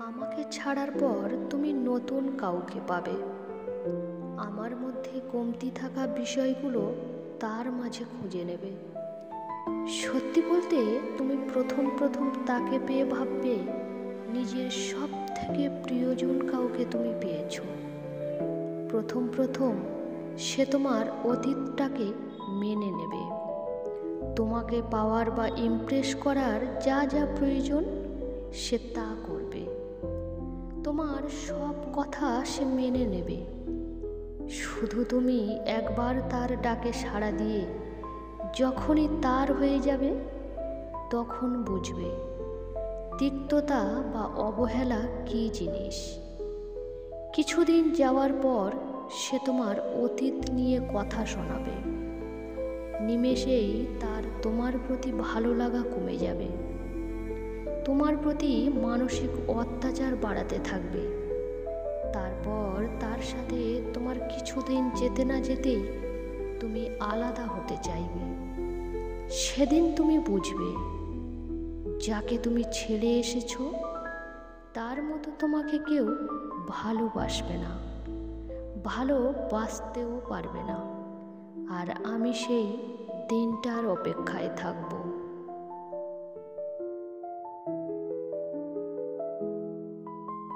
আমাকে ছাড়ার পর তুমি নতুন কাউকে পাবে। আমার মধ্যে কমতি থাকা বিষয়গুলো তার মাঝে খুঁজে নেবে। সত্যি বলতে তুমি প্রথম প্রথম তাকে পেয়ে ভাববে নিজের সব থেকে প্রিয়জন কাউকে তুমি পেয়েছো। প্রথম প্রথম সে তোমার অতীতটাকে মেনে নেবে। তোমাকে পাওয়ার বা ইমপ্রেস করার যা যা প্রয়োজন সে তা করবে। তোমার সব কথা সে মেনে নেবে। শুধু তুমি একবার তার ডাকে সাড়া দিয়ে যখনই তার হয়ে যাবে তখন বুঝবে তিক্ততা বা অবহেলা কী জিনিস। কিছুদিন যাওয়ার পর সে তোমার অতীত নিয়ে কথা শোনাবে। নিমেষেই তার তোমার প্রতি ভালো লাগা কমে যাবে। তোমার প্রতি মানসিক অত্যাচার বাড়াতে থাকবে। তারপর তার সাথে তোমার কিছুদিন যেতে না যেতেই তুমি আলাদা হতে চাইবে। সেদিন তুমি বুঝবে যাকে তুমি ছেড়ে এসেছো তার মতো তোমাকে কেউ ভালোবাসবে না, ভালোবাসতেও পারবে না। আর আমি সেই দিনটার অপেক্ষায় থাকবো।